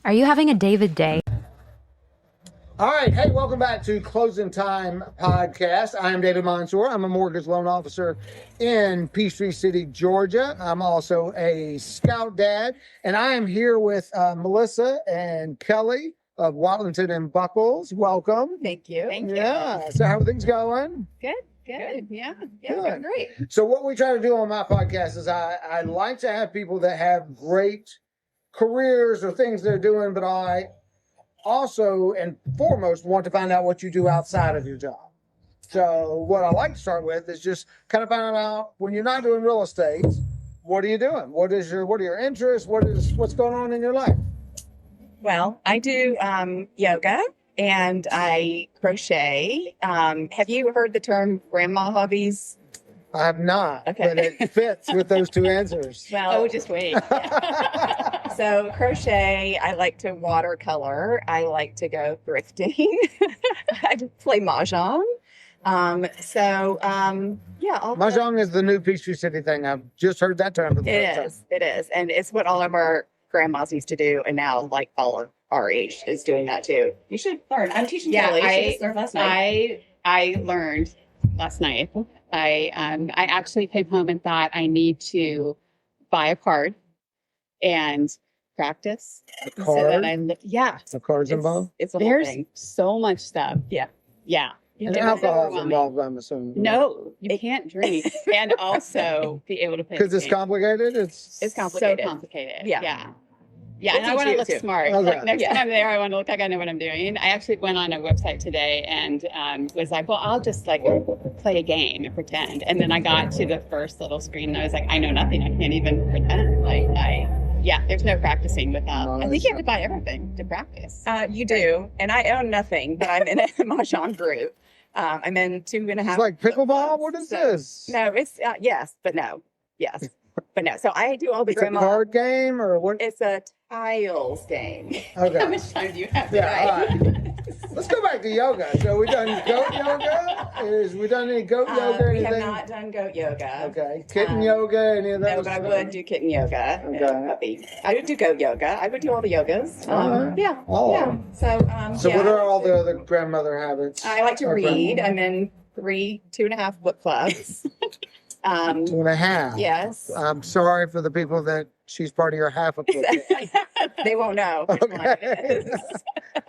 Are you having a David day? All right. Hey, welcome back to Closing Time Podcast. I am David Mansour. I'm a mortgage loan officer in Peachtree City, Georgia. I'm also a scout dad, and I am here with Melissa and Kelly of Watlington and Buckles. Welcome. Thank you. Yeah. So how are things going? Good. Yeah. Good. Great. So what we try to do on my podcast is I like to have people that have great careers or things they're doing, but I also and foremost want to find out what you do outside of your job. So what I like to start with is just kind of finding out, when you're not doing real estate, what are you doing? What are your interests? What's going on in your life? Well, I do yoga and I crochet. Have you heard the term grandma hobbies? I have not, Okay. but it fits with those two answers. Well, just wait. so crochet, I like to watercolor. I like to go thrifting. I play mahjong. Mahjong is the new Peachtree City thing. I've just heard that term for the first time. It is. And it's what all of our grandmas used to do. And now, like, all of our age is doing that too. You should learn. I'm teaching Kelly. She just learned last night. I learned last night. I actually came home and thought I need to buy a card and practice. The So card, that the cards involved, It's a whole there's thing. so much stuff. Yeah. and It's alcohol is overwhelming. involved, I'm assuming. No, you can't drink and also be able to play. Because the it's game. complicated. It's complicated. So complicated. Yeah. Yeah, We'll and I teach want to you look too. smart. Okay. Like next Yeah. time I'm there, I want to look like I know what I'm doing. I actually went on a website today and was like, well, I'll just like play a game and pretend. And then I got to the first little screen and I was like, I know nothing. I can't even pretend. There's no practicing without. I think you have to buy everything to practice. You do. And I own nothing, but I'm in a mahjong group. I'm in 2.5. It's like pickleball. What is this? No, it's yes, but no. Yes, but no. So I do all the It's a grandma. card game or what? It's a tiles game. How Okay. much time do you have? Yeah. All right. Let's go back to yoga. So we done goat yoga? We done any goat yoga or We have anything? not done goat yoga. Okay. Kitten Um, yoga, any of No, those? but I would do kitten yoga. Okay. Yeah, puppy. I would do goat yoga. I would do all the yogas. Alright. Yeah. Oh. Yeah. So yeah. what are all the other grandmother habits? I like to or read. I'm in 2.5 book clubs. 2.5. Yes. I'm sorry for the people that she's part of your half a book. They won't know. which one it Okay. is.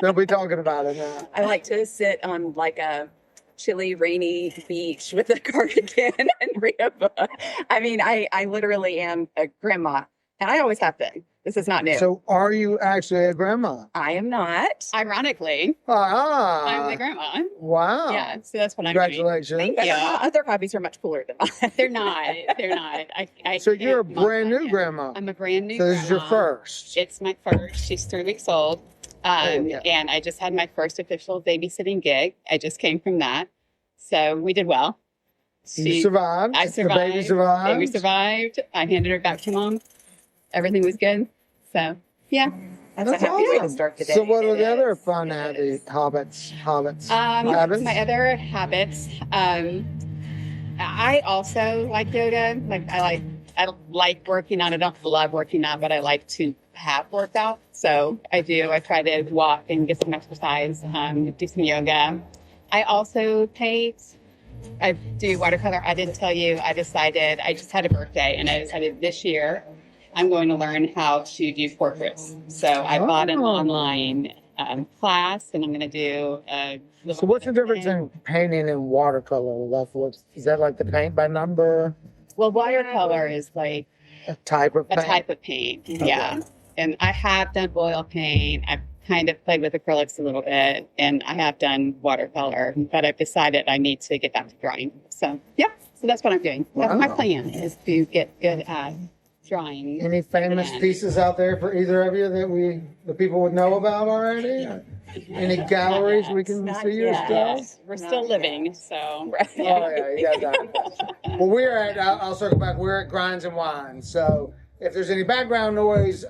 They'll be talking about it now. I like to sit on like a chilly, rainy beach with a cardigan and read a book. I mean, I literally am a grandma, and I always have been. This is not new. So are you actually a grandma? I am not. Ironically, I'm the Ah. grandma. Wow. Yeah, so that's what I'm doing. Congratulations. But Yeah. my other hobbies are much cooler than mine. They're not. So you're a can't brand new multitask. grandma. I'm a brand new So this is your grandma. first. It's my first. She's 3 weeks old. Yeah. And I just had my first official babysitting gig. I just came from that. So we did well. You survived. I The baby survived. Baby survived. I handed her back to mom. Everything was good. So, yeah. That's That's a happy way to awesome. start the day. So what are It the other is. fun It is. habits? Habits. My other habits. I also like yoga. I like working out. I don't love working out, but I like to have worked out. So I do. I try to walk and get some exercise, do some yoga. I also paint. I do watercolor. I didn't tell you. I just had a birthday, and I decided this year I'm going to learn how to do portraits. So I bought an Oh. online class, and I'm going to do So what's the difference in painting and watercolor? Is that like the paint by number Well, watercolor is like a type of a paint? type of paint. Yeah. And I have done oil paint. I've kind of played with acrylics a little bit, and I have done watercolor, but I've decided I need to get back to drawing. So, yeah. So that's what I'm doing. That's my Wow. plan, is to get good at drawing. Any famous And- pieces out there for either of you that the people would know about already? Any galleries we can Not see your yet. stuff? We're still living, so. Oh yeah, you got that. Well, I'll circle back. We're at Grinds and Wines. So if there's any background noise,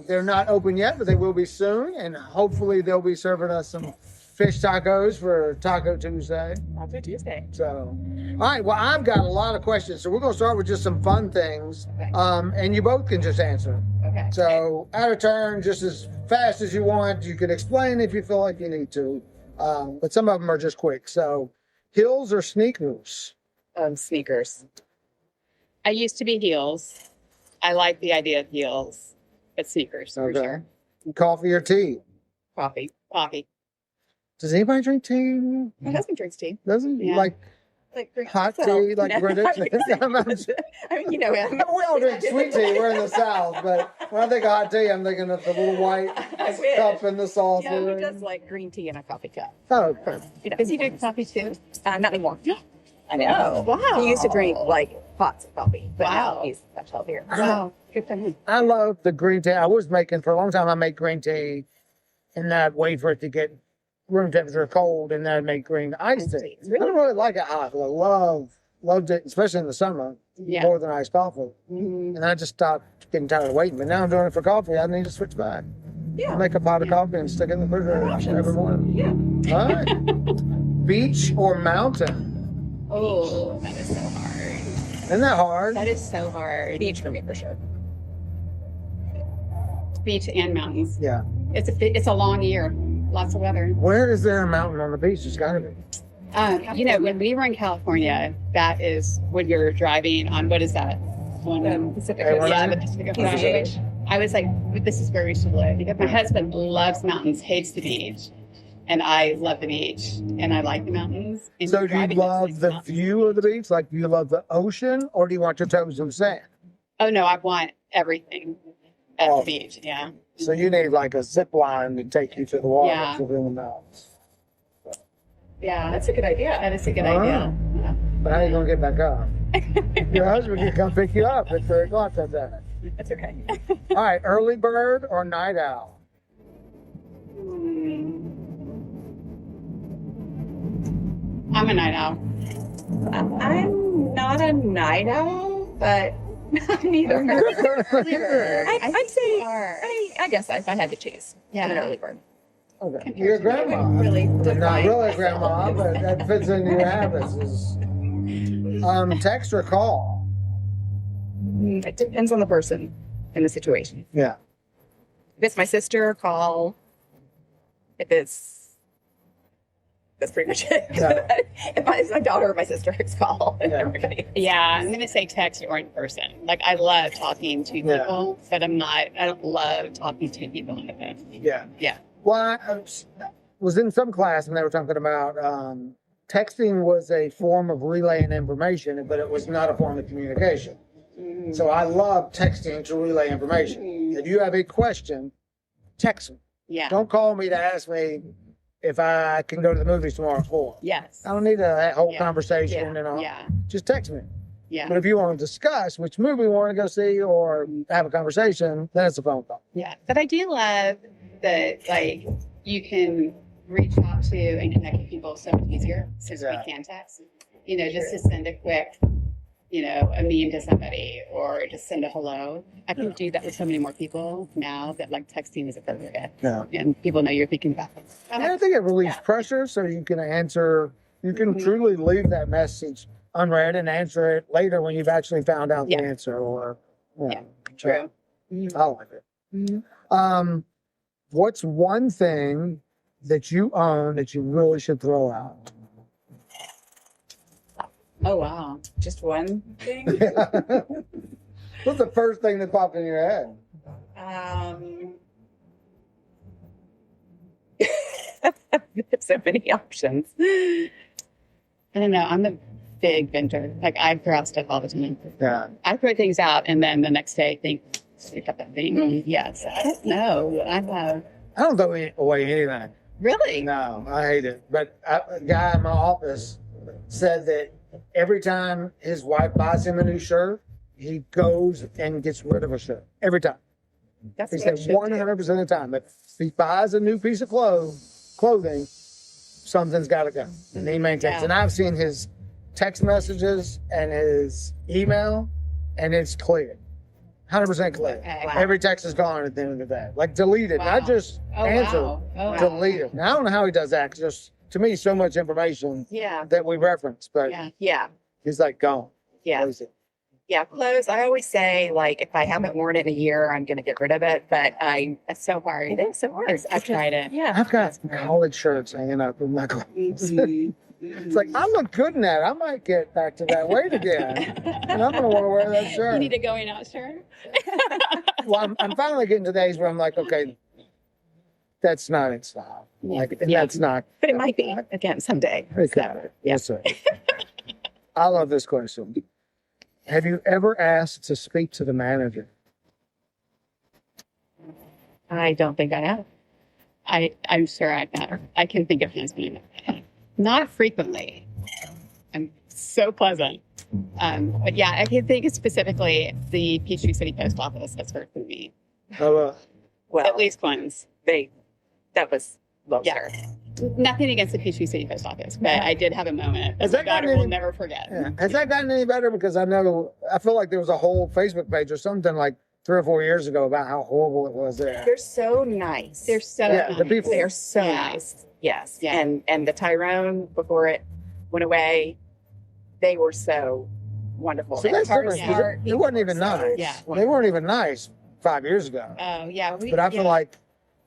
they're not open yet, but they will be soon. And hopefully they'll be serving us some fish tacos for Taco Tuesday. Taco Tuesday. So, all right. Well, I've got a lot of questions, so we're gonna start with just some fun things, Okay. and you both can just answer. Okay. So, out of turn, just as fast as you want. You can explain if you feel like you need to, but some of them are just quick. So, heels or sneakers? Sneakers. I used to be heels. I like the idea of heels, but sneakers for Okay. sure. Coffee or tea? Coffee. Coffee. Does anybody drink tea? My husband drinks tea. Doesn't Yeah. like Like drink hot so, tea, like no, British? I mean, you know him. We all drink sweet tea. We're in the South, but when I think of hot tea, I'm thinking of the little white I wish. cup and the saucer. Yeah, he does like green tea in a coffee cup. Oh, You know, Does he drink coffee too? not anymore. I know. Wow. He used to drink like pots of coffee, but now Wow. he's much healthier. Wow. Good for him. I love the green tea. I was making for a long time. I make green tea, and then I'd wait for it to get room temperature cold, and then I'd make green iced tea. I don't really like it hot. I loved it, especially in the summer, Yeah. more than iced coffee. Mhm. And I just stopped getting tired of waiting. But now I'm doing it for coffee. I need to switch back. Yeah. I make a pot of coffee and stick it in the refrigerator every morning. Yeah. All right. Beach or mountain? Oh, that is so hard. Isn't that hard? That is so hard. Beach for me for sure. Beach and mountains. Yeah. It's a long year. Lots of weather. Where is there a mountain on the beach? There's got to be. You know, when we were in California, that is when you're driving on, what is that? On, Pacific Hey, Coast. what yeah, is the it? Pacific Easy Ocean. Beach. I was like, this is where we should live. Because my husband loves mountains, hates the beach. And I love the beach. And I like the mountains. And So do you driving love is the like view of the beach? Like, do you love the ocean, or do you want your toes in the sand? oh, no, I want everything at Oh. the beach. Yeah. So you need like a zip line to take you to the water Yeah. to the mountains. Yeah. That's a good idea. That is a good Ah. idea. Yeah. But how are you going to get back up? Your husband can come pick you up at 3 o'clock that day. That's okay. All right, early bird or night owl? I'm a night owl. I'm not a night owl, but neither. I'd say, I guess if I had to choose, I'm an early bird. Okay. You're a grandma. Really But not define really a myself. grandma, but that fits into your habits. Text or call? It depends on the person and the situation. Yeah. If it's my sister, call. If that's pretty much it. Yeah. If it's my daughter or my sister, it's call. Yeah. Everybody. Yeah, I'm going to say text or in person. Like, I love talking to Yeah. people, but I don't love talking to people in the phone. Yeah. Yeah. Well, I was in some class and they were talking about texting was a form of relaying information, but it was not a form of communication. So I love texting to relay information. If you have a question, text me. Yeah. Don't call me to ask me if I can go to the movies tomorrow at 4. Yes. I don't need a whole Yeah. conversation Yeah. and all. Yeah. Just text me. Yeah. But if you want to discuss which movie you want to go see or have a conversation, then it's a phone call. Yeah. But I do love that, like, you can reach out to and connect with people so much easier since Yeah. we can text. You know, just to send a quick, you know, a meme to somebody or just send a hello. I can do that with so many more people now that, like, texting is appropriate. Yeah. And people know you're thinking about them. And I think it relieves pressure so you can answer, you can truly leave that message unread and answer it later when you've actually found out the Yeah. answer or, Yeah. True. I like it. What's one thing that you own that you really should throw out? Oh wow, just one thing. What's the first thing that popped in your head? So many options. I don't know. I'm a big venter. Like, I throw out stuff all the time. Yeah. I throw things out and then the next day think, pick up that thing. Yes. I don't know. I don't throw away anything. really. No, I hate it. But a guy in my office said that every time his wife buys him a new shirt, he goes and gets rid of a shirt. Every time. That's He what I said should do. 100% of the time. If he buys a new piece of clothing, something's got to go. And he maintains. Yeah. And I've seen his text messages and his email, and it's clear. 100% clear. Okay. Wow. Every text is gone at the end of the day. Like deleted, Wow. not just Oh, answer, wow. Oh, deleted. Now, I don't know how he does that. 'Cause just to me, so much information Yeah. that we reference, but Yeah. Yeah. he's like gone. Yeah. Crazy. Yeah. Clothes. I always say, like, if I haven't worn it in a year, I'm going to get rid of it. But It's so hard. it is so hard. I've tried it. Yeah. I've got college shirts hanging up in my closet. Mhm. It's like, I look good in that. I might get back to that weight again. And I'm going to want to wear that shirt. You need a going out shirt? Well, I'm finally getting to the age where I'm like, okay, that's not in style. Like, and Yeah. that's not. But it might be again someday. Okay. Yeah. Yes, sir. I love this question. Have you ever asked to speak to the manager? I don't think I have. I'm sure I've not. I can think of times when not frequently. I'm so pleasant. But yeah, I can think specifically the Peachtree City Post Office has heard from me. Oh, Well, At least once. that was well, Yeah. sure. Nothing against the Peachtree City Post Office, but I did have a moment that Has my that gotten daughter will any- never forget. yeah. Has that gotten any better? Because I feel like there was a whole Facebook page or something like 3 or 4 years ago about how horrible it was there. They're so nice. They're so Yeah, the nice. people- They're so Yeah. nice. Yes. Yeah. And the Tyrone before it went away, they were so wonderful. So And that's Heart different. 'Cause Smart It people wasn't were even so nice. Yeah. They weren't even nice 5 years ago. Oh yeah, But I feel like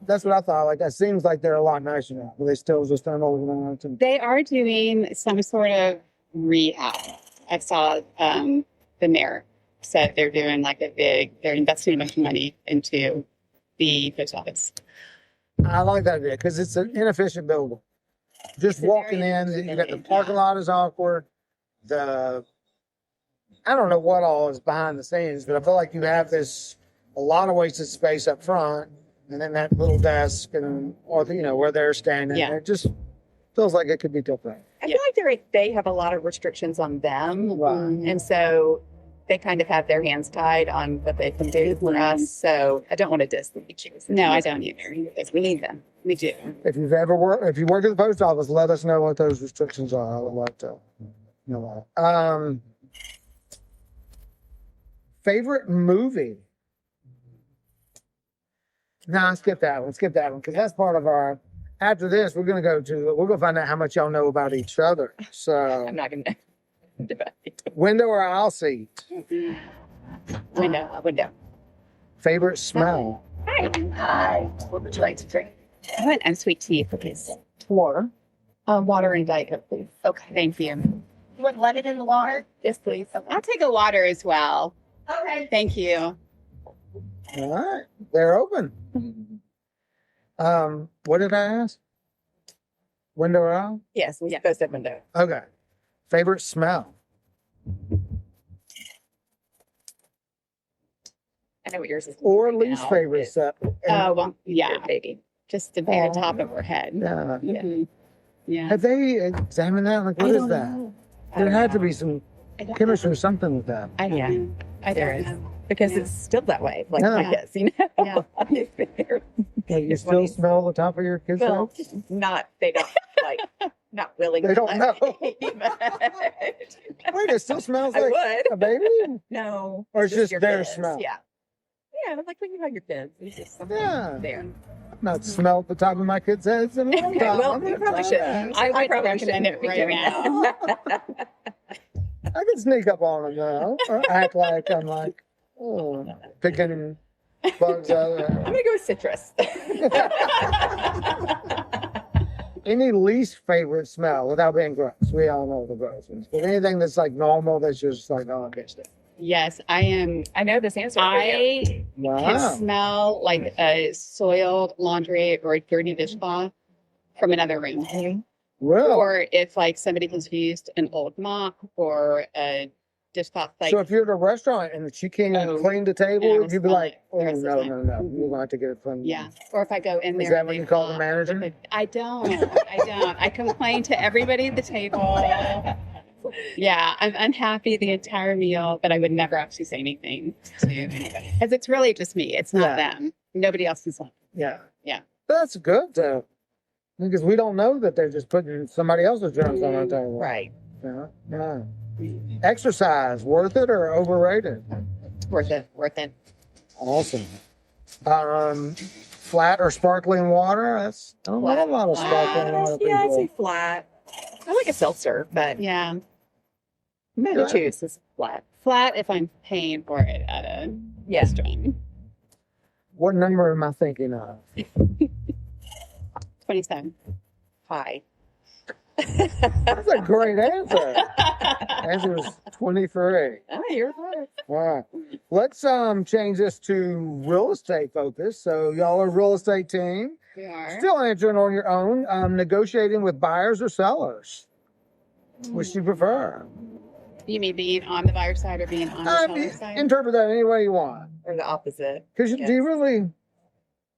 that's what I thought. Like, that seems like they're a lot nicer now. But they still just don't know. they are doing some sort of rehab. I saw the mayor said they're doing like they're investing a bunch of money into the post office. I like that idea because it's an inefficient building. Just It's a walking very in, inefficient you got the building, parking yeah. lot is awkward. I don't know what all is behind the scenes, but I feel like you have a lot of wasted space up front, and then that little desk, and or where they're standing. Yeah. It just feels like it could be different. I feel like they have a lot of restrictions on them. Right. And so they kind of have their hands tied on what they can do for us. So I don't want to diss the beaches. No, I don't either. Because we need them. We do. If you work at the post office, let us know what those restrictions are. I would like to know that. Favorite movie? No, skip that one. Skip that one because that's part of our. After this, we're gonna find out how much y'all know about each other. So, I'm not going to do it. window or aisle seat? Window. Favorite smell? Hi. What would you like to drink? I want unsweet tea, please. Water. Water and Diet Coke, please. Okay, thank you. You want lemon in the water? Yes, please. I'll take a water as well. Okay. Thank you. All right, they're open. What did I ask? Window or aisle? Yes, we both said window. Okay. Favorite smell? I know what yours is. Or right least now. favorite It's smell? Well, yeah, your baby. just the very top of her head. Yeah. Mhm. Yeah. Have they examined that? Like, what is that? There had to be some I don't chemistry know. or something with that. I don't Yeah. know. I There don't is. know. Because it's still that way. Like Yeah. my kids, you know? Yeah. Like, you It's still funny. smell the top of your kids' Well, head? they don't like, not willingly. They don't know. but- Wait, it still smells I like would. a baby? No. Or it's just your their kids. smell? Yeah. Yeah, like when you have your kids. It's just something Yeah. there. Not smelled the top of my kids' heads in a long Okay, time. well, I'm you gonna probably try should. that. I would probably recommend shouldn't it be right doing now. that. I can sneak up on them though, or act like I'm like, oh, picking bugs out of I'm there. gonna go with citrus. Any least favorite smell without being gross? We all know the gross ones, but anything that's like normal that's just like, oh, I missed it. Yes, I am. I know this answer. for you. I Wow. can smell like a soiled laundry or a dirty dishcloth from another room. Well, Or if like somebody has used an old mop or a dishcloth, like so if you're at a restaurant and she can't even Oh, clean the yeah, table, I you'd be smell like, it oh, the rest of the no, time. no, no. You're going to have to get it from. yeah. Or if I go in there, Is that and when they you call the flop- manager? I don't. I complain to everybody at the table. Yeah, I'm unhappy the entire meal, but I would never actually say anything to anybody because it's really just me. It's not them. Nobody else is. Yeah. Yeah. That's good, though. Because we don't know that they're just putting somebody else's germs on our table. Right. Yeah. Yeah. Exercise, worth it or overrated? Worth it. Worth it. Awesome. Flat or sparkling water? I don't know a lot of sparkling water Yeah, I'd say people. flat. I like a seltzer, but Yeah. I'm gonna choose is flat. Flat if I'm paying for it at a restaurant. What number am I thinking of? 27. High. That's a great answer. Answer was 23. Oh, you're right. All right. Let's change this to real estate focus. So y'all are a real estate team. We are. Still answering on your own. Negotiating with buyers or sellers. Which do you prefer? You mean being on the buyer side or being on the seller side? Interpret that any way you want. Or the opposite. Because Yes. do you really?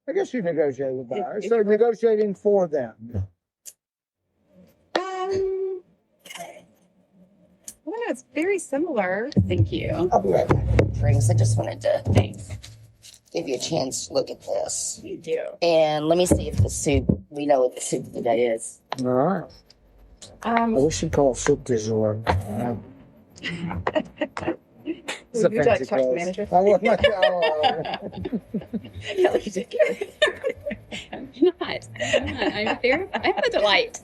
I guess you negotiate with buyers. if So you're- negotiating for them. I don't know, it's very similar. Thank you. I'll be right back. Drinks. I just wanted to give you a chance to look at this. You do. And let me see if the soup, we know what the soup today is. All right. I wish you'd call it soup du jour. It's a Would you like fancy to talk to the place. manager? I would like Kelly, you did good. I'm not. I'm a delight.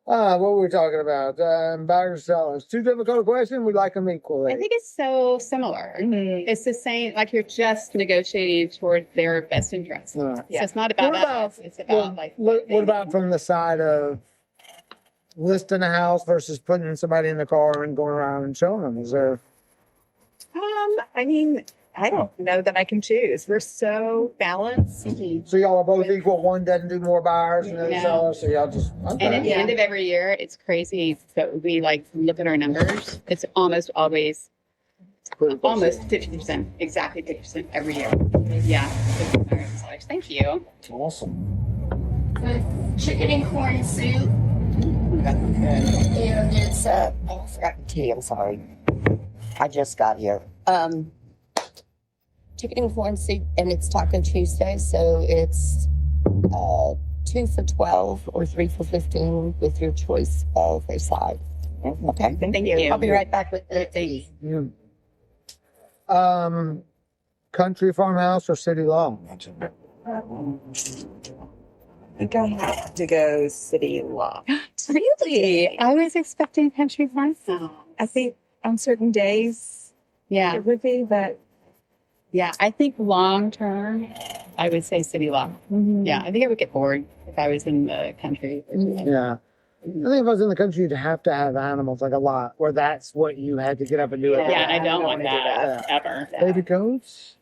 What were we talking about? Buyers, sellers. Too difficult a question. We like them equally. I think it's so similar. Mhm. It's the same, like you're just negotiating toward their best interest. All right. So it's not about What about- us. It's about like What about from the side of listing a house versus putting somebody in the car and going around and showing them? Is there? I mean, I don't know that I can choose. We're so balanced. So y'all are both equal. One doesn't do more buyers than the other Yeah. sellers. So y'all just. Okay. And at the Yeah. end of every year, it's crazy. So we like look at our numbers. It's almost always almost 50%, exactly 50% every year. Yeah. Thank you. Awesome. Chicken and corn soup. And it's, oh, I forgot the tea. I'm sorry. I just got here. Chicken and corn soup, and it's Taco Tuesday, so it's 2 for $12 or 3 for $15 with your choice of a side. Okay. Thank you. I'll be right back with the tea. Yeah. Country farmhouse or city law? I think I have to go city law. Really? I was expecting country farm. I think on certain days Yeah. it would be, but Yeah. I think long term, I would say city law. Yeah. I think I would get bored if I was in the country. Yeah. I think if I was in the country, you'd have to have animals, like a lot, where that's what you had to get up and do. Yeah. It. Yeah. And I don't want wanna do that ever. Baby goats?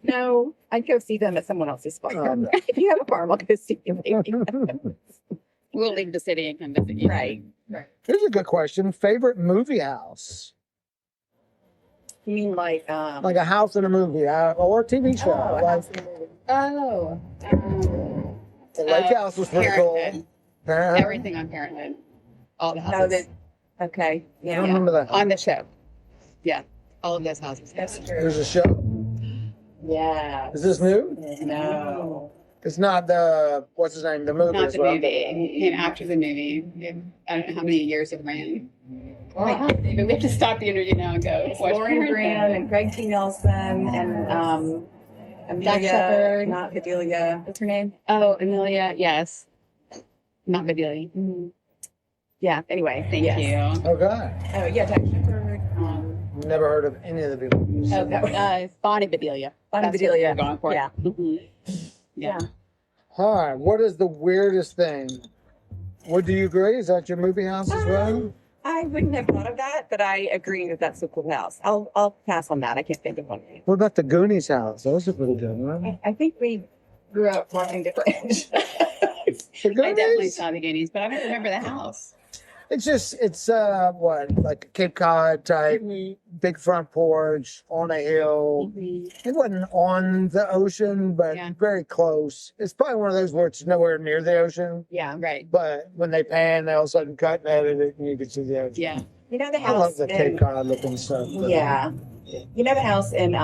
no, I'd go see them at someone else's farm. Oh, no. If you have a farm, I'll go see you. Maybe. We'll leave the city and come visit you. Right. Here's a good question. Favorite movie house? You mean like Like a house in a movie or a TV show. oh, Like, Oh. the Lake House was pretty cool. Parenthood. Parenthood. Everything on Parenthood. All the no, houses. that okay. I Yeah. remember that. On the show. Yeah. All of those houses. That's true. There's a show. Yeah. Is this new? No. It's not the, what's his name, the movie Not as the well. movie. It came after the movie. I don't know how many years it ran. Oh my God. We have to stop the interview now and go. It's watch Lauren Parenthood. Graham and Greg T. Nelson and Amelia, Shepherd. not Bedelia. What's her name? Oh, Amelia. Yes. Not Bedelia. Yeah. Anyway, Thank yes. you. Okay. Oh yeah, Jack Shepherd. Never heard of any of the people. Okay. Bonnie Bedelia. Bonnie That's Bedelia. what we're going for. Yeah. Mhm. Yeah. All right. What is the weirdest thing? What do you agree? Is that your movie house as well? I wouldn't have thought of that, but I agree that that's a cool house. I'll pass on that. I can't think of one. What about the Goonies house? Those are pretty good, right? I think we grew up watching different. The I definitely Goonies? saw the Goonies, but I don't remember the house. It's what, like a Cape Cod type, big front porch on a hill. It wasn't on the ocean, but Yeah. very close. It's probably one of those where it's nowhere near the ocean, Yeah. Right. but when they pan, they all of a sudden cut and edit it, and you can see the ocean. Yeah. You know the I love house. the Cape Cod looking stuff. but- Yeah. You know the house in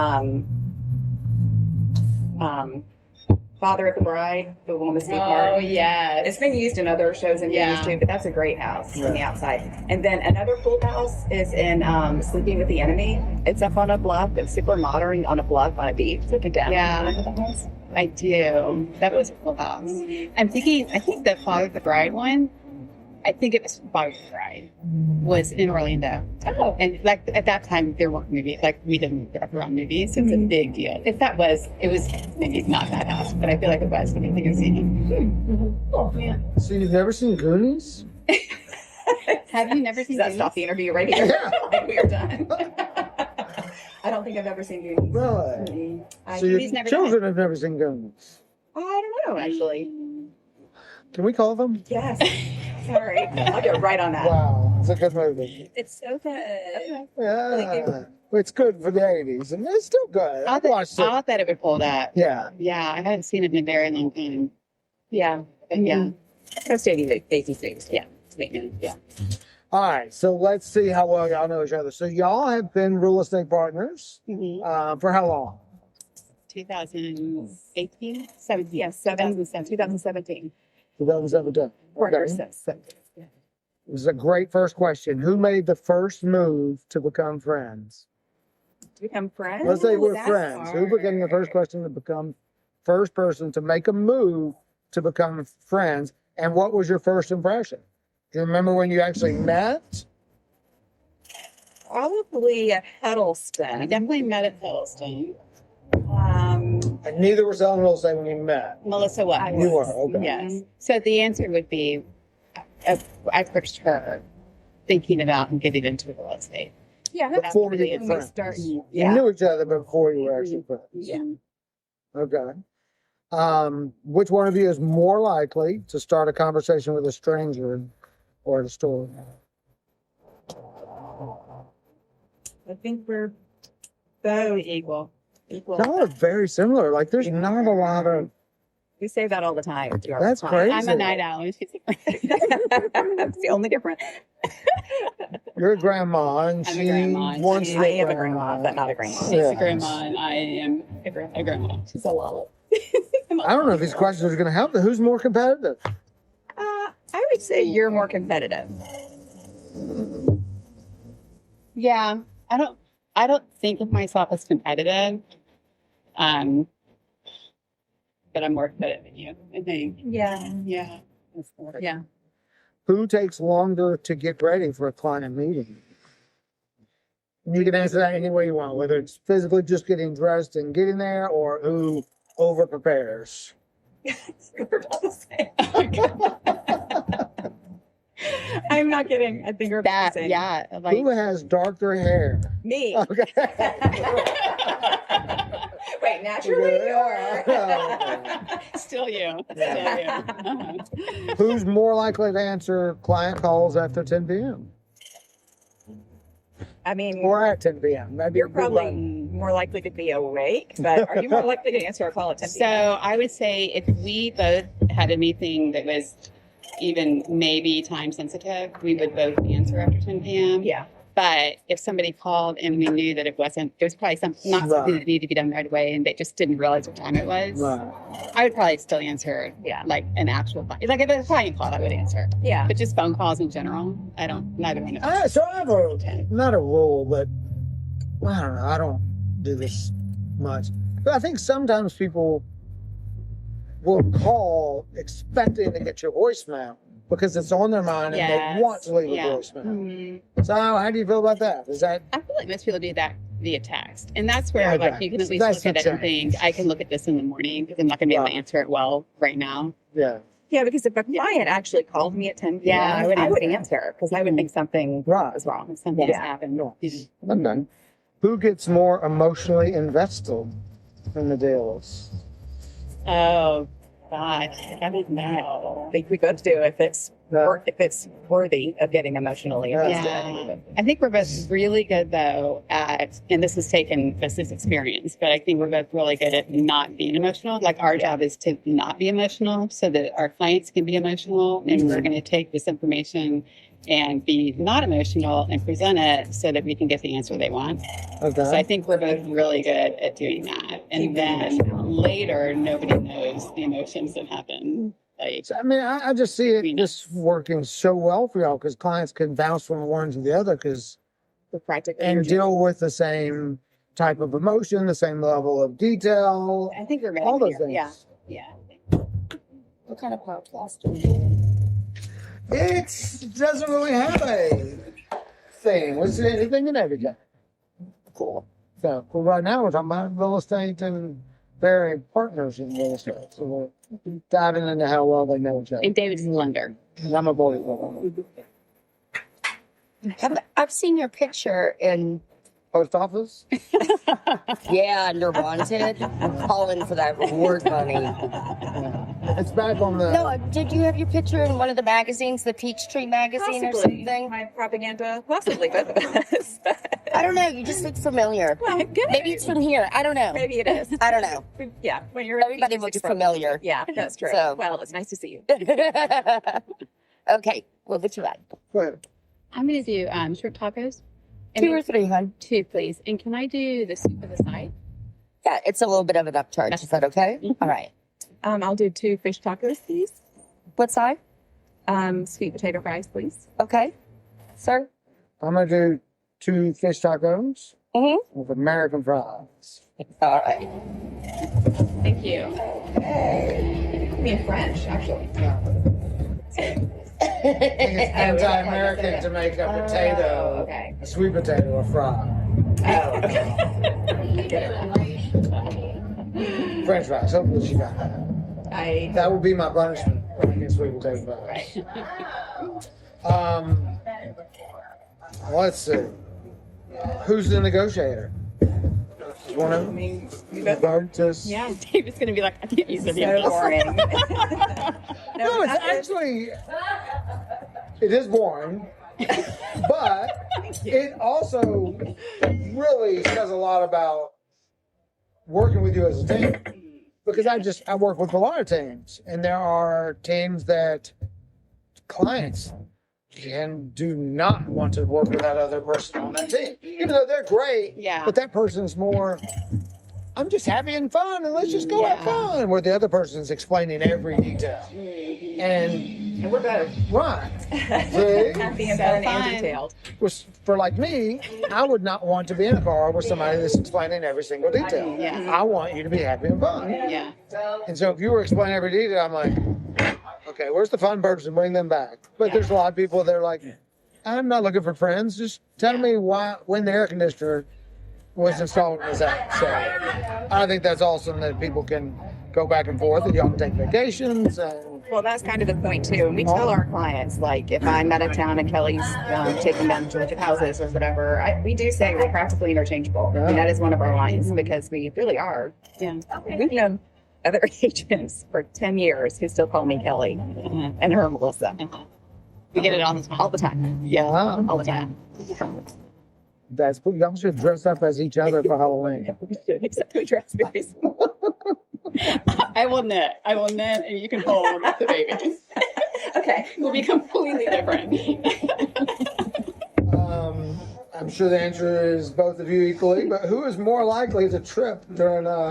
Father of the Bride, the one with Steve Oh, Martin. yes. It's been used in other shows and movies Yeah. too, but that's a great house from the outside. And then another cool house is in Sleeping with the Enemy. It's up on a bluff. It's super modern on a bluff on a beach. Looking down. Yeah. I do. That was a cool house. I think the Father of the Bride one, I think it was Father of the Bride, was in Orlando. Oh. And like at that time, there weren't movies, like we didn't grow up around movies. So it's a big deal. If that was, it was maybe not that house, but I feel like it was when I think of seeing. Oh, Yeah. So you've never seen Goonies? Have you never seen Does that Goonies? stop the interview right here? Yeah. Like we are done. I don't think I've ever seen Goonies. Really? I, So your Goonies never children have never seen Goonies. I don't know, actually. Can we call them? Yes. Sorry. I'll get right on that. Wow, it's a good movie. It's so good. Yeah, it's good for the 80s, and it's still good. I I've watched it. thought that it would pull that. Yeah. Yeah, I haven't seen it in a very long time. Yeah. But yeah. Coast 86. Yeah. Yeah. All right, so let's see how well y'all know each other. So y'all have been real estate partners for how long? 2018? 17. Yes, 2017. 2017. Partner Okay. since. This is a great first question. Who made the first move to become friends? To become friends? Let's say we're That's friends. Who hard. became the first question to become first person to make a move to become friends? And what was your first impression? Do you remember when you actually met? Probably at I Huddleston. definitely met at Huddleston. And neither were selling real estate when you met. Melissa was. I You was. were, okay. Yes. So the answer would be I approached her thinking about getting into real estate. Yeah, Before really you were when we friends. started. You Yeah. knew each other before you were actually friends. Yeah. Okay. Which one of you is more likely to start a conversation with a stranger or at a store? I think we're so equal. Y'all are very similar. Like, there's not a lot of. We say that all the time. to our That's clients. crazy. I'm a night owl. and she's That's the only difference. You're a grandma, and I'm a she grandma, and wants she- to I be am a grandma, but not a grandma. She's Yeah. a grandma, and I am a grandma. She's a lolly. I don't know if these questions are going to help. Who's more competitive? I would say you're more competitive. Yeah, I don't think of myself as competitive. But I'm more competitive than you, I think. Yeah. Yeah. Yeah. Who takes longer to get ready for a client meeting? You can answer that any way you want, whether it's physically just getting dressed and getting there, or who over prepares. We're about the same. I'm not kidding. I think we're about That, the same. yeah. Like, Who has darker hair? Me. Okay. Wait, naturally or? still you. Still Yeah. you. Uh-huh. Who's more likely to answer client calls after 10 p.m. I mean, or at 10 p.m.? That'd be you're a good probably one. more likely to be awake, but are you more likely to answer a call at 10 So p.m.? I would say if we both had anything that was even maybe time sensitive, we would both answer after 10 p.m. Yeah. But if somebody called and we knew that it was probably not something that needed to be done right away and they just didn't realize what time it was, Right. I would probably still answer like an actual client. Like if it was a client call, I would answer. Yeah. But just phone calls in general, neither one of us. So I have not a rule, but I don't know. I don't do this much. But I think sometimes people will call expecting to get your voicemail because it's on their mind and Yes. they want to leave Yeah. a voicemail. Mhm. So how do you feel about that? Is that I feel like most people do that via text. And that's where Yeah, like okay. you can at So least that's look at the it and think, I can look at this in the morning because I'm not gonna be able to Right. answer it well right now. yeah? Yeah, because if a client actually called me at 10 p.m., Yeah, I would answer because I would think something Right. was wrong. Something Yeah. has happened. No. Yeah. I'm done. Who gets more emotionally invested in the deals? Oh gosh, I don't know. I think we both do if it's No? if it's worthy of getting emotionally Yeah. invested. Yeah. I think we're both really good though at, and this has taken this experience, but I think we're both really good at not being emotional. Like our job is to not be emotional so that our clients can be emotional, and we're going to take this information and be not emotional and present it so that we can get the answer they want. Okay. So I think we're both really good at doing that. And then later, nobody knows the emotions that happen. Like, So, I mean, I just see it just working so well for y'all because clients can bounce from one to the other because we're practically and deal with the same type of emotion, the same level of detail, I think we're ready. all those things. Yeah. Yeah. What kind of podcast do you do? It doesn't really have a thing. It's anything and everything. Cool. So, well, right now we're talking about real estate and varying partners in real estate. So we're diving into how well they know each other. And David's a lender. And I'm a boy. I've seen your picture in, Post office? yeah, and you're wanted. Calling for that reward money. It's back on the. No, did you have your picture in one of the magazines, the Peachtree magazine or Possibly. something? My propaganda, possibly both of us. I don't know. You just look familiar. Well, good. Maybe it's from here. I don't know. Maybe it is. I don't know. Yeah, when you're Everybody looks familiar. Yeah, that's true. So- Well, it's nice to see you. Okay. Well, what you like? Go ahead. I'm going to do shrimp tacos. 2 or 3, hon? 2, please. And can I do the soup of the side? Yeah, it's a little bit of an upcharge. Is that okay? All right. I'll do 2 fish tacos, please. What side? Sweet potato fries, please. Okay. Sir? I'm going to do 2 fish tacos Mm-hmm. with American fries. All right. Thank you. Me in French, actually. I think it's anti-American to make a potato, Okay. a sweet potato, a fry. Oh, okay. French fries. Hopefully she got that. I That would be my punishment when I get sweet potato fries. Let's see. Who's the negotiator? One of them? Both just. Yeah, David's going to be like, I can't use it. so boring. No, it's actually. It is boring, but it also really says a lot about working with you as a team. Because I work with a lot of teams, and there are teams that clients do not want to work with that other person on that team, even though they're great. Yeah. But that person's more. I'm just happy and fun, and let's just go have fun. Where the other person's explaining every detail, and we're both right. See? happy and So fun fun. and detailed. Was for like me, I would not want to be in a car with somebody that's explaining every single detail. Yeah. I want you to be happy and fun. Yeah. And so if you were explaining every detail, I'm like, okay, where's the fun person? Bring them back. But there's a lot of people that are like, I'm not looking for friends. Just tell me when the air conditioner was installed in this house. So I think that's awesome that people can go back and forth and y'all can take vacations. And Well, that's kind of the point too. And we tell our clients, like, if I'm out of town and Kelly's taking them to look at houses or whatever, we do say we're practically interchangeable. I mean, that is one of our lines because we really are. Yeah. We've known other agents for 10 years who still call me Kelly and her Melissa We get it all the time. all the time. Yeah, wow, all the time. that's cool. Y'all should dress up as each other for Halloween. Except we dress very small. I will knit, and you can hold the babies. Okay. We'll be completely different. I'm sure the answer is both of you equally, but who is more likely to trip during a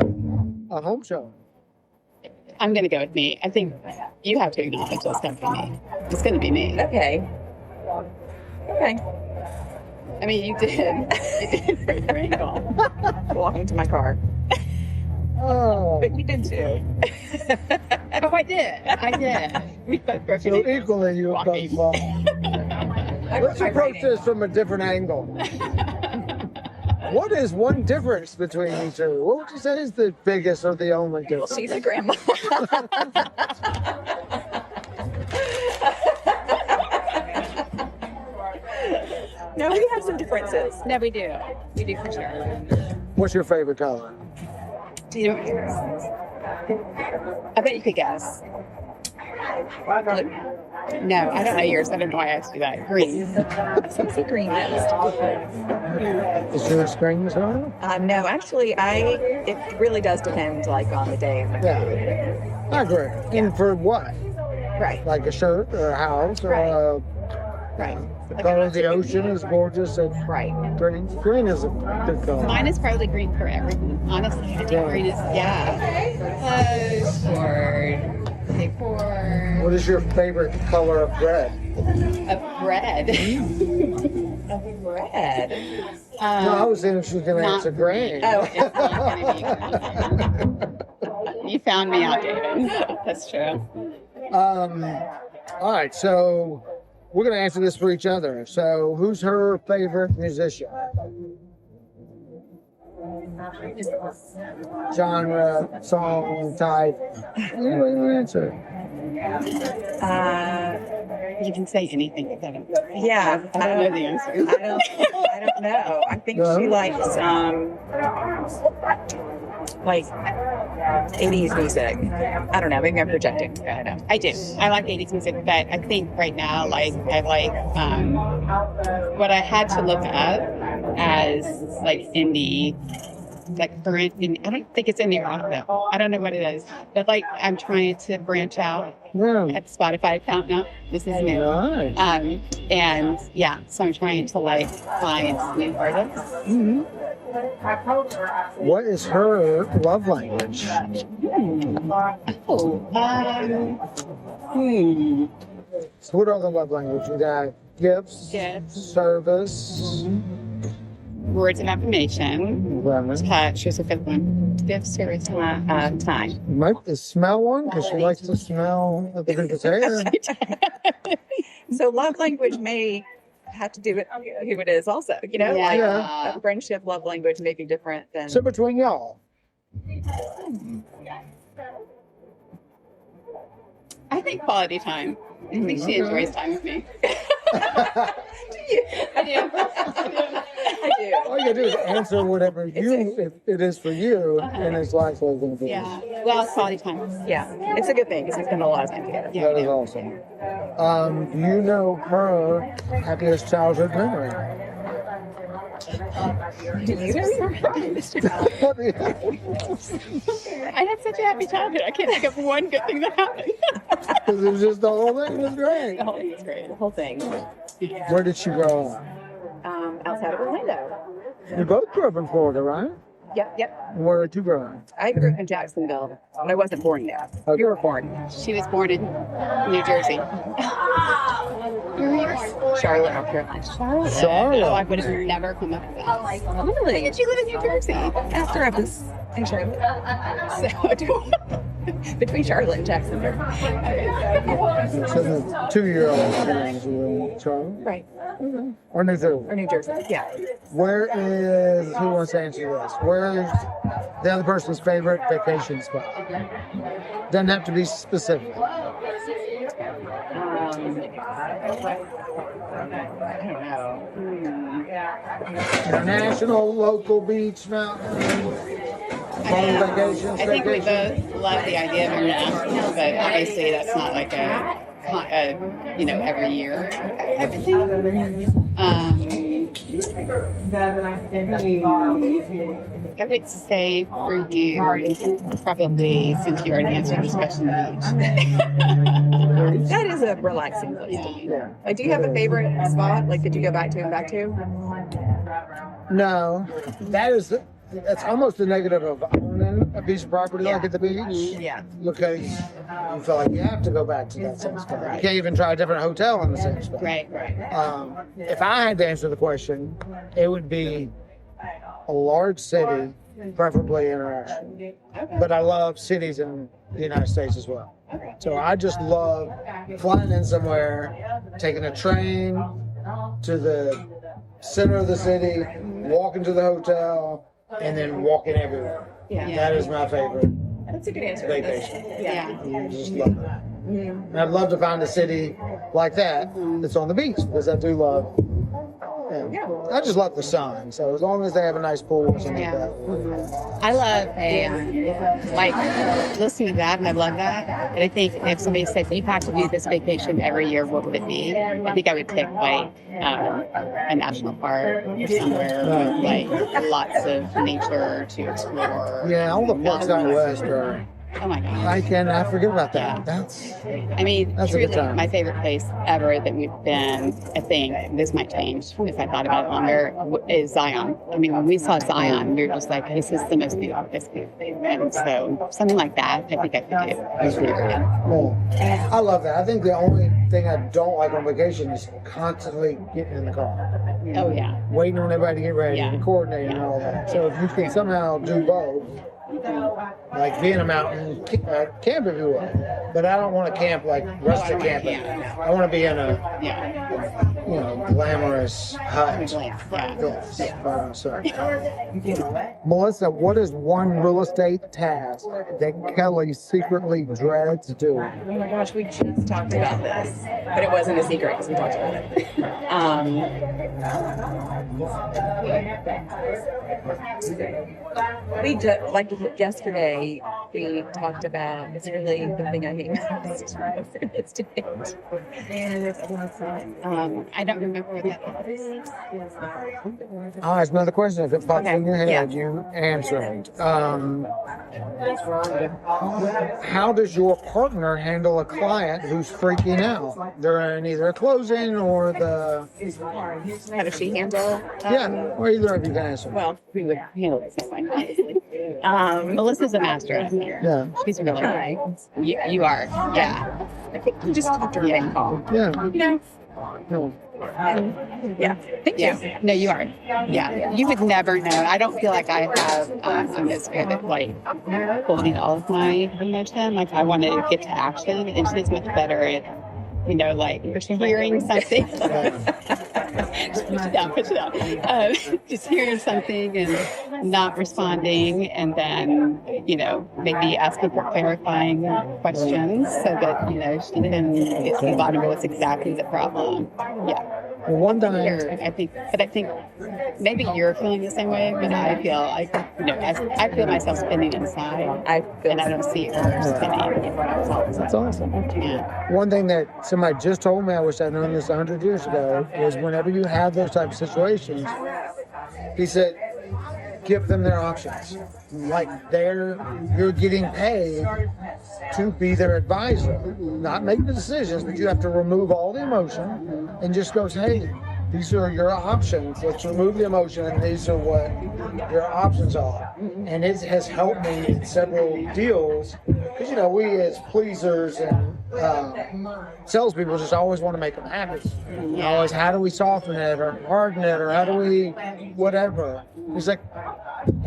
home show? I'm going to go with me. I think you have to acknowledge it's going to be me. It's going to be me. Okay. Okay. I mean, you did break your ankle. Walking to my car. Oh, But you did too. Oh, I did. We both broke so ankles. equally you both Walking. fall. Let's approach this from a different angle. What is one difference between you two? What would you say is the biggest or the only Well, difference? she's a grandma. No, we have some differences. No, we do. We do for sure. What's your favorite color? Do you know what yours is? I bet you could guess. No, I don't know yours. I don't know why I asked you that. Green. Some green is. Is yours green as well? No, actually, it really does depend, like, on the day. Yeah, I agree. And for what? Right. Like a shirt or a house or a Right. The color of the ocean is gorgeous. And Right. green is a good color. Mine is probably green for everything. Honestly, I think Yeah. green is, for decor, What is your favorite color of bread? of bread. Of bread. No, I was saying she was going to not answer green. Oh, It's not gonna be. You found me out, David. That's true. All right, so we're going to answer this for each other. So, who's her favorite musician? Genre, song, type. You answer. You can say anything. Yeah. I don't know the answer. I don't know. I think she likes like 80s music. I don't know. Maybe I'm projecting. I don't know. I do. I like 80s music, but I think right now, like, I like what I had to look up as like indie, like current. I don't think it's indie rock though. I don't know what it is, but like I'm trying to branch out Yeah. at Spotify account now. This is new. Nice. And yeah, so I'm trying to like find new artists. Mhm. What is her love language? So what are the love languages? You got gifts, Gifts. service, Words of affirmation. women. Touch is a good one. Gifts, service, Time. You might the smell one because she likes to smell other people's hair. So love language may have to do with who it is also, you know, Yeah. like Yeah. a friendship love language may be different than So between y'all, I think quality time. I think she enjoys time with me. I do. I do. all you gotta do is answer whatever if it is for you, and it's likely going to be. Yeah. Well, quality time. Yeah. It's a good thing because we spend a lot of time together. That is awesome. Do you know her happiest childhood memory? Do you know? I had such a happy childhood. I can't think of one good thing that happened. Because it was just the whole thing was great. The whole thing is great. The whole thing. Where did she grow up? Outside of Orlando. You both grew up in Florida, right? Yep. Where did you grow up? I grew up in Jacksonville, but I wasn't born there. Okay. You were born. She was born in New Jersey. Charlotte, North Carolina. Charlotte. Oh, I would have never come up with that. Really? Did she live in New Jersey? After I was in Charlotte. So, between Charlotte and Jacksonville. So the 2-year-old is in Charlotte? Right. Or New Jersey? Or New Jersey. Yeah. Where is, who wants to answer this? Where is the other person's favorite vacation spot? Doesn't have to be specific. I don't know. International, local, beach, mountain, home vacation, I think we both love the idea of international, but obviously that's not like a every year type of thing. I would say for you, probably since you already answered this question, That is a relaxing place to be. Yeah. Like, do you have a favorite spot? Like, that you go back to and back to? No, that's almost the negative of owning a piece of property like at the beach. Yeah. Because you feel like you have to go back to that same spot. You can't even try a different hotel in the same spot. right. If I had to answer the question, it would be a large city, preferably international. But I love cities in the United States as well. So I just love flying in somewhere, taking a train to the center of the city, walking to the hotel, and then walking everywhere. Yeah. That is my favorite That's a good answer. vacation. Yeah. I just love it. And I'd love to find a city like that that's on the beach because I do love. Yeah. I just love the sun. So as long as they have a nice pool or something like that. I love like listening to that, and I love that. And I think if somebody said you have to do this vacation every year, what would it be? I think I would pick like a national park or somewhere with like lots of nature to explore. Yeah, all the parks out west are Oh my gosh. I cannot forget about that. Yeah. That's I mean, That's a good truly, time. my favorite place ever that we've been, I think, this might change if I thought about it longer, is Zion. I mean, when we saw Zion, we were just like, this is the most beautiful place. And so something like that, I think I could do. That's really cool. Yeah. I love that. I think the only thing I don't like on vacation is constantly getting in the car, Oh, yeah. waiting on everybody to get ready, Yeah. and coordinating and all that. So if you can somehow do both, like be in a mountain camp if you will, but I don't want to camp like rustic camping. I want to be in a Yeah. glamorous hut. Yeah. Yes. Sorry. Melissa, what is one real estate task that Kelly secretly dreads doing? Oh my gosh, we just talked about this, but it wasn't a secret because we talked about it. We just, like yesterday, we talked about it's really the thing I hate most. It's to date. I don't remember what that was. Oh, that's another question. If it pops in your head, Yeah. you answer it. How does your partner handle a client who's freaking out? They're in either a closing or the... How does she handle? Yeah, or either of you can answer. Well, We would handle it this way, honestly. Melissa's a master at it. Yeah, She's really good. You are. Yeah. I think we just talked to her Yeah. main call. yeah. You know? No. Yeah. Thank you. Yeah. No, you are. Yeah. You would never know. I don't feel like I have, I'm as good at like holding all of my emotion. Like I want to get to action, and she's much better at, like hearing something. Push it down. Just hearing something and not responding, and then, maybe asking for clarifying questions so that, she can get to the bottom of what's exactly the problem. Yeah. Well, one time, I think maybe you're feeling the same way, but I feel like, I feel myself spinning inside, and I don't see her spinning. that's awesome. Yeah. One thing that somebody just told me, I wish I'd known this 100 years ago, is whenever you have those type of situations, he said, give them their options. Like you're getting paid to be their advisor, not make the decisions, but you have to remove all the emotion and just go, hey, these are your options. Let's remove the emotion, and these are what your options are. And it has helped me in several deals because, we as pleasers and salespeople just always want to make them happy. Always, how do we soften it or harden it, or how do we whatever? He's like,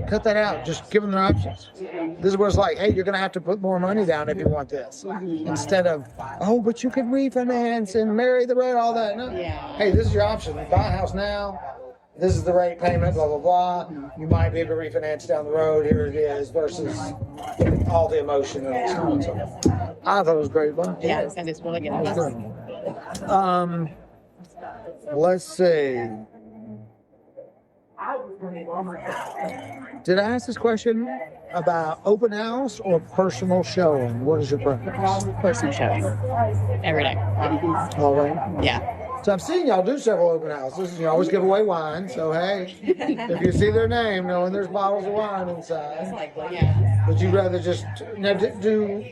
cut that out. Just give them their options. This is what it's like. Hey, you're going to have to put more money down if you want this. Instead of, oh, but you can refinance and marry the rate, all that. No. Yeah. Hey, this is your option. Buy a house now. This is the rate payment, blah, blah, blah. You might be able to refinance down the road. Here it is, versus all the emotion and so on. So I thought it was great fun. Yeah, and it's really good. It was good. Let's see. Did I ask this question about open house or personal showing? What is your preference? Personal showing every day. All right. Yeah. So I've seen y'all do several open houses. You always give away wine. So, hey, if you see their name, knowing there's bottles of wine inside. Yeah. Would you rather just, now do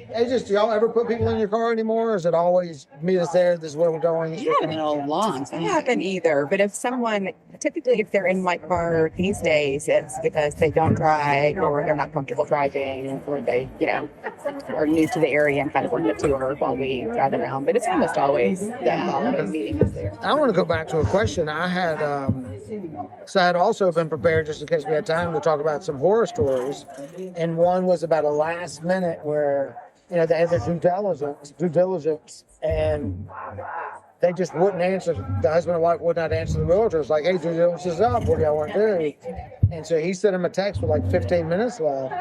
y'all ever put people in your car anymore? Or is it always meet us there, this is where we're going? Yeah, Been a long doesn't time. happen either. But if someone, typically if they're in my car these days, it's because they don't drive or they're not comfortable driving or they, are new to the area and kind of want to tour while we drive around. But it's almost always them following meeting us there. I want to go back to a question I had. So I had also been prepared just in case we had time to talk about some horror stories. And one was about a last minute where, they had their due diligence, and they just wouldn't answer. The husband and wife would not answer the realtor. It's like, hey, due diligence is up. What do y'all want to do? And so he sent him a text with like 15 minutes left.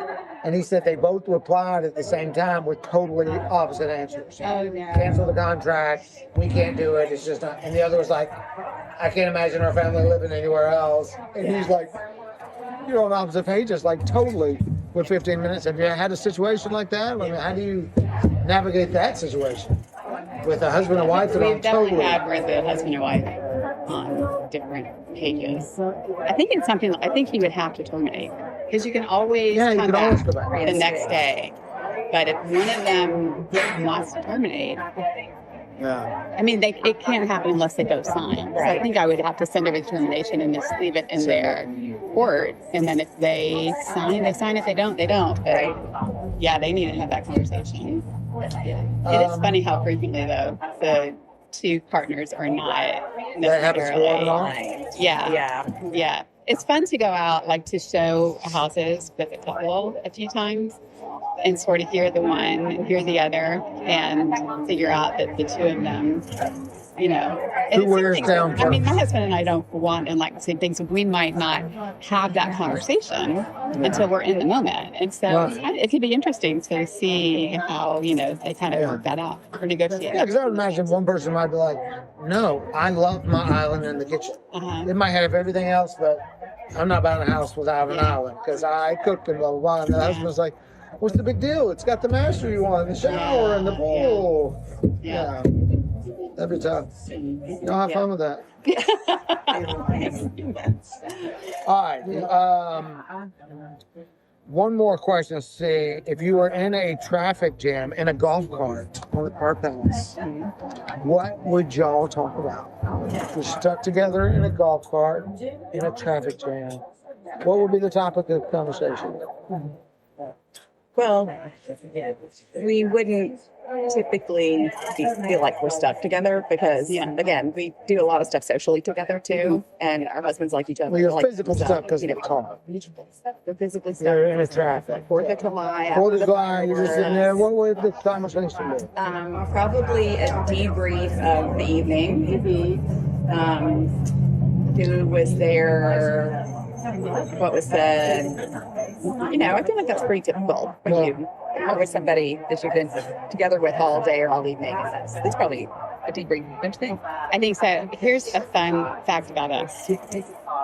And he said they both replied at the same time with totally opposite answers. Oh, no. Cancel the contract. We can't do it. It's just not. And the other was like, I can't imagine our family living anywhere else. And he's like, on opposite pages, like totally with 15 minutes. Have you had a situation like that? I mean, how do you navigate that situation with a husband and wife that are We've definitely totally? had where the husband and wife on different pages. I think it's something, I think you would have to terminate because you can always Yeah, you come can back always go back. the next day But if one of them wants to terminate, Yeah. I mean, it can't happen unless they both sign. So I think I would have to send a determination and just leave it in their court. And then if they sign, they sign. If they don't, they don't. But yeah, they need to have that conversation. It is funny how frequently, though, the two partners are not That happens more necessarily. than not. Yeah. It's fun to go out, like to show houses with a couple a few times and sort of hear the one and hear the other and figure out that the two of them, you know. Who wears down I mean, my first? husband and I don't want and like the same things. We might not have that conversation until we're in the moment. And so Right. it could be interesting to see how, you know, they kind of work that out or negotiate. Yeah, because I would imagine one person might be like, no, I love my island in the kitchen. It might have everything else, but I'm not buying a house without an island because I cook and blah, blah, blah. And the husband's like, what's the big deal? It's got the master you want, the shower and the pool. Yeah. That'd be tough. Y'all have fun with that. All right. One more question to see. If you were in a traffic jam in a golf cart on the powerhouse, what would y'all talk about? If you're stuck together in a golf cart in a traffic jam, what would be the topic of conversation? Well, we wouldn't typically feel like we're stuck together because, again, we do a lot of stuff socially together too, and our husbands like each other. Well, you're like physical stuck because of the car. We're physically stuck. You're in a traffic. 4th of July. Fourth after of July, you're just sitting there. fireworks. What would the conversation be? Probably a debrief of the evening. Who was there? What was said? You know, I feel like that's pretty typical when you are with somebody that you've been together with all day or all evening. And that's probably a debrief, don't you think? I think so. Here's a fun fact about us.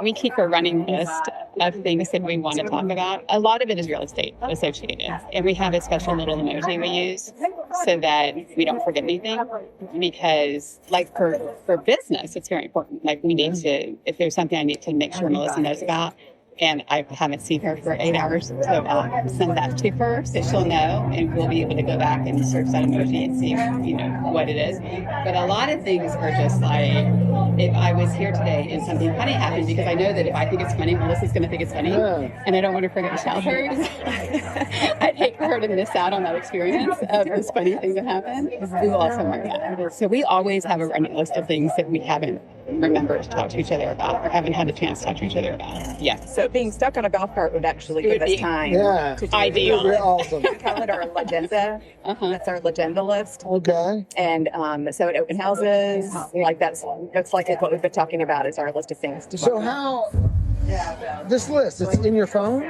We keep a running list of things that we want to talk about. A lot of it is real estate associated. And we have a special little emoji we use so that we don't forget anything. Because, like, for business, it's very important. Like, we need to, if there's something I need to make sure Melissa knows about, and I haven't seen her for 8 hours, so I'll send that to her so she'll know, and we'll be able to go back and search that emoji and see, you know, what it is. But a lot of things are just like, if I was here today and something funny happened, because I know that if I think it's funny, Melissa's going to think it's funny, and I don't want to forget to tell her. I'd hate for her to miss out on that experience of those funny things that happen. We will also mark that. So we always have a running list of things that we haven't remembered to talk to each other about or haven't had a chance to talk to each other about. Yeah. So being stuck on a golf cart would actually It give would us be time to do ideal. You're awesome. We call it our agenda. That's our agenda list. Okay. And so at open houses, like that's like what we've been talking about is our list of things to So how this list? It's in your phone,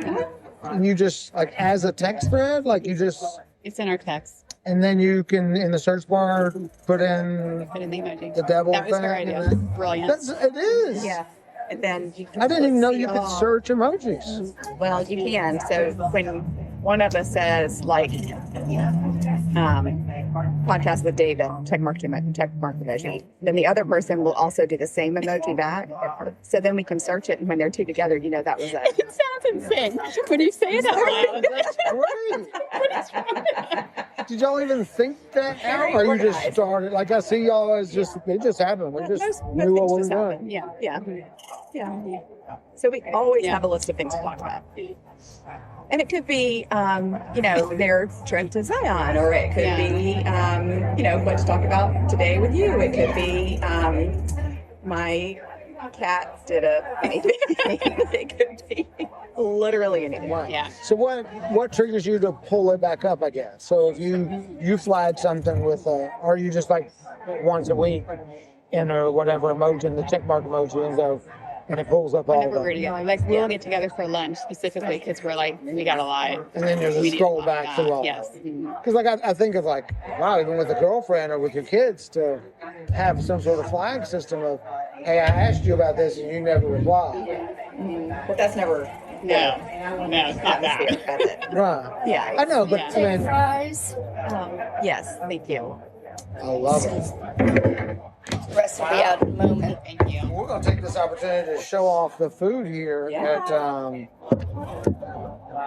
and you just like as a text thread, like you just, It's in our text. and then you can in the search bar put in Put in the emoji. the devil That was her thing. idea. and then- Brilliant. it is. Yeah. And then you can I didn't even know see you could all- search emojis. Well, you can. So when one of us says like podcast with David, check mark emoji, then the other person will also do the same emoji back. So then we can search it, and when they're two together, you know that was it. It sounds insane when you say it out loud. That's great. Did y'all even think that out, Very or you just organized. started? Like I see y'all as just it just happened. We just Most knew what things we just were happen. doing. Yeah. So we always have a list of things to talk about. And it could be, their trip to Zion, or it could be, what to talk about today with you. It could be, my cat did anything. It could be literally anything. Right. Yeah. So what triggers you to pull it back up? I guess. So if you flag something with, are you just like once a week in or whatever emoji, in the check mark emoji, and go, and it pulls up all Whenever of we're them. together, like we'll get together for lunch specifically because we're like we got a lot. And then you We just need to scroll talk back about. through all. Yes. Mhm. Because like I think of like, wow, even with a girlfriend or with your kids to have some sort of flag system of, hey, I asked you about this and you never replied. But that's never No, it's not atmosphere that. of it. Right. Yeah. I know, but Yeah. I mean, Fries. Yes, thank you. I love it. Rest will be out in a moment. Thank you. We're going to take this opportunity to show off the food here Yeah. at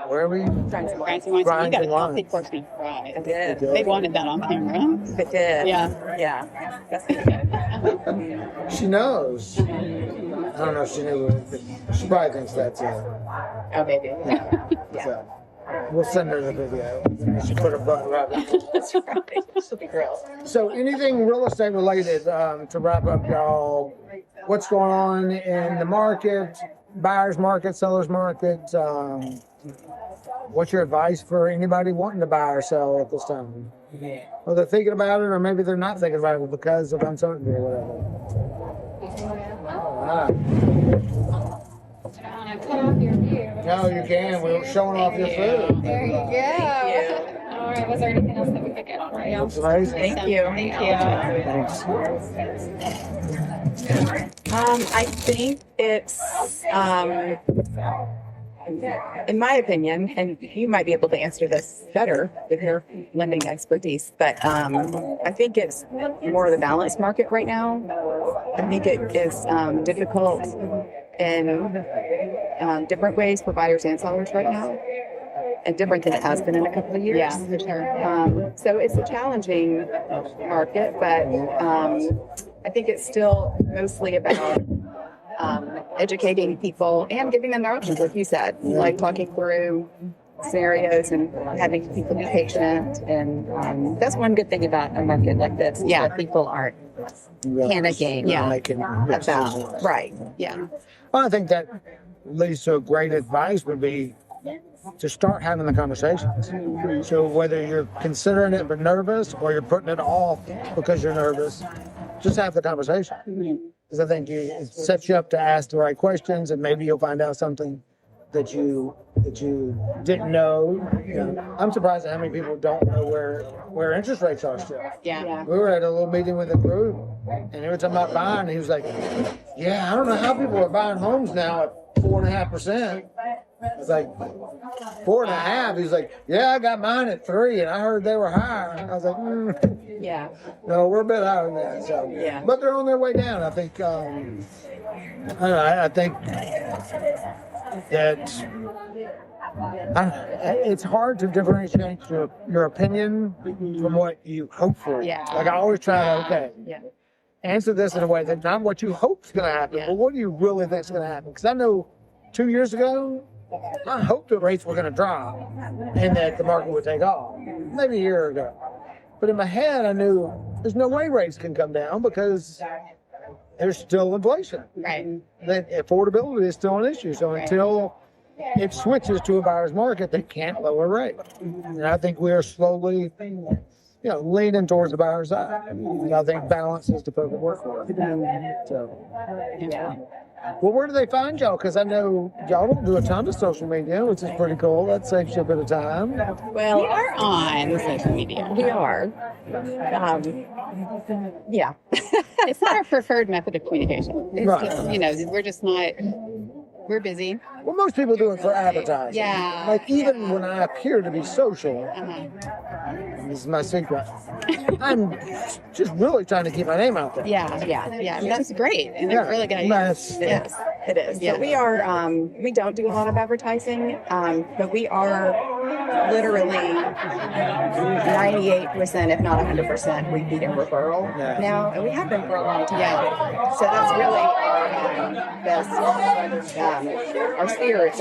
Where are we? Grinds and wines. You Grinds got a and healthy wines. portion of fries. I did. They wanted that on camera. I did. Yeah. Yeah. That's good. She knows. I don't know if she knew, but she probably thinks that's it. Oh, baby. Yeah. So, we'll send her the video. She put her butt right there. That's right. She'll be thrilled. So anything real estate related, to wrap up, y'all, what's going on in the market, buyer's market, seller's market? What's your advice for anybody wanting to buy or sell at this time? Well, they're thinking about it, or maybe they're not thinking about it because of uncertainty or whatever. All right. Cut off your view. No, you can. We're showing off your food. There you go. Thank you. All right. Was there anything else that we could get for you? Looks amazing. Thank you. Thanks. I think it's, in my opinion, and you might be able to answer this better with your lending expertise, but I think it's more of the balanced market right now. I think it is difficult in different ways for buyers and sellers right now, and different than it has been in a couple of years. Yeah, for sure. So it's a challenging market, but I think it's still mostly about educating people and giving them their options, like you said, like talking through scenarios and having people be patient. And that's one good thing about a market like this. Yeah, that people aren't panicking. Yeah. Making about right. Yeah. Well, I think that leads to a great advice would be to start having the conversations. So whether you're considering it but nervous or you're putting it off because you're nervous, just have the conversation. Because I think it sets you up to ask the right questions, and maybe you'll find out something that you didn't know. You know, I'm surprised at how many people don't know where interest rates are still. Yeah. We were at a little meeting with a group, and they were talking about buying. And he was like, "Yeah, I don't know how people are buying homes now at 4.5%." I was like, 4.5. He's like, "Yeah, I got mine at 3, and I heard they were higher." I was like, Yeah. "No, we're a bit higher than that." So, Yeah. but they're on their way down. I think. I don't know. I think that it's hard to differentiate your opinion from what you hope for. Yeah. Like I always try to Yeah. answer this in a way that not what you hope's going to happen, but what do you really think's going to happen? Because I know 2 years ago, I hoped the rates were going to drop and that the market would take off. Maybe a year ago. But in my head, I knew there's no way rates can come down because there's still inflation. Right. That affordability is still an issue. So until it switches to a buyer's market, they can't lower rates. And I think we are slowly, leaning towards the buyer's side. And I think balance is the perfect word for it. So, Yeah. well, where do they find y'all? Because I know y'all don't do a ton of social media, which is pretty cool. That saves you a bit of time. Well, We are on social media. we are. Yeah. It's not our preferred method of communication. It's Right. just, we're just not, we're busy. Well, most people do it for advertising. Yeah. Like even when I appear to be social, Uh-huh. this is my secret. I'm just really trying to keep my name out there. Yeah. Yeah. I mean, that's great. And it's really good. Nice. Yes, it is. Yeah. So we are, we don't do a lot of advertising, but we are literally 98%, if not 100%, repeat and referral now, and we have been for a long time. Yeah. So that's really our best, our sphere is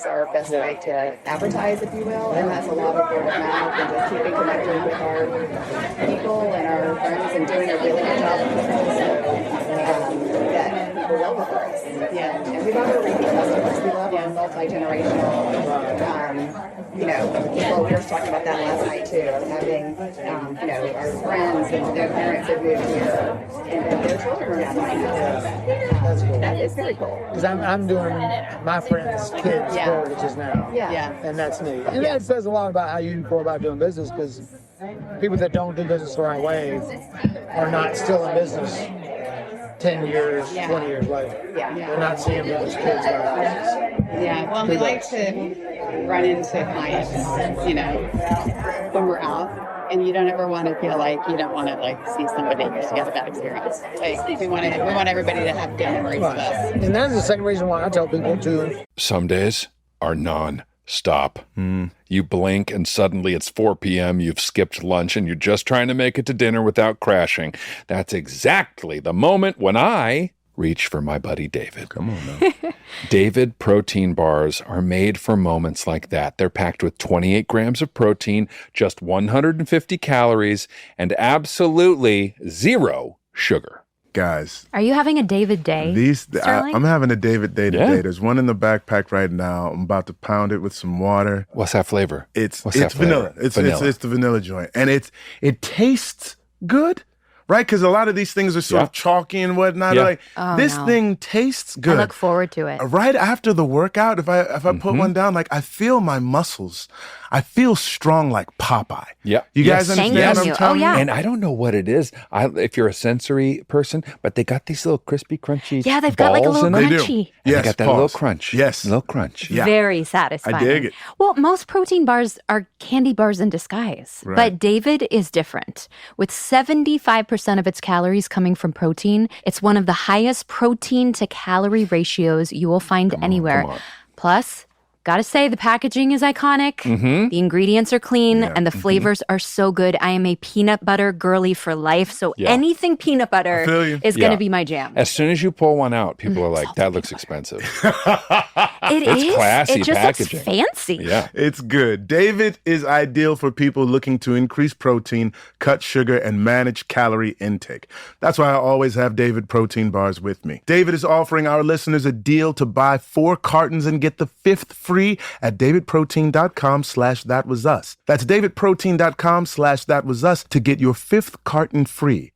our best way to advertise, if you will, and that's a lot of word of mouth and just keeping connected with our people and our friends and doing a really good job of it. So that people will refer us. Yeah. And we love our repeat customers. We love our multi-generational, people, we were talking about that last night too, of having, our friends and their parents have moved here and their children are now buying That's cool. That is very cool. Because I'm doing my friends' kids' Yeah. mortgages now. Yeah. And that's neat. And that says a lot about how you go about doing business, because people that don't do business the right way are not still in business 10 years, 20 years later. Yeah. They're not seeing those kids buy business. Yeah. Well, we like to run into clients, when we're out. And you don't ever want to feel like you don't want to see somebody just get a bad experience. Like we want everybody to have good memories of us. And that's the same reason why I tell people to Some days are non. Stop. You blink and suddenly it's 4 p.m., you've skipped lunch, and you're just trying to make it to dinner without crashing. That's exactly the moment when I reach for my buddy David. Come on now. David protein bars are made for moments like that. They're packed with 28 grams of protein, just 150 calories, and absolutely zero sugar. Guys, Are you having a David day? Sterling? I'm having a David day today. Yeah. There's one in the backpack right now. I'm about to pound it with some water. What's that flavor? It's What's that flavor? vanilla. It's Vanilla. the vanilla joint, and it tastes good, right? Because a lot of these things are sort Yeah. of chalky and whatnot. Yeah. Like Oh, this no. thing tastes good. I look forward to it. Right after the workout, if I put one down, like I feel my muscles. I feel strong like Popeye. Yeah. You guys Yes. understand Thank what you. I'm telling Oh, yeah. And I don't know what it is. If you're a sensory person, but they got these little crispy, crunchy Yeah, they've got like a balls little in them. They do. crunchy. And Yes, they got that pause. little crunch. Yes. Little crunch. Yeah. Very satisfying. I dig it. Well, most protein bars are candy bars in disguise. Right. But David is different. With 75% of its calories coming from protein, it's one of the highest protein to calorie ratios you will find anywhere. come on. Plus, gotta say, the packaging is iconic. The ingredients are clean and the flavors are so good. I am a peanut butter girly for life. So Yeah. anything peanut butter feel you. is Yeah. going to be my jam. As soon as you pull one out, people are like, that looks expensive. It's classy It just packaging. looks fancy. Yeah. It's good. David is ideal for people looking to increase protein, cut sugar, and manage calorie intake. That's why I always have David protein bars with me. David is offering our listeners a deal to buy 4 cartons and get the 5th free at davidprotein.com/thatwasus. That's davidprotein.com/thatwasus to get your 5th carton free.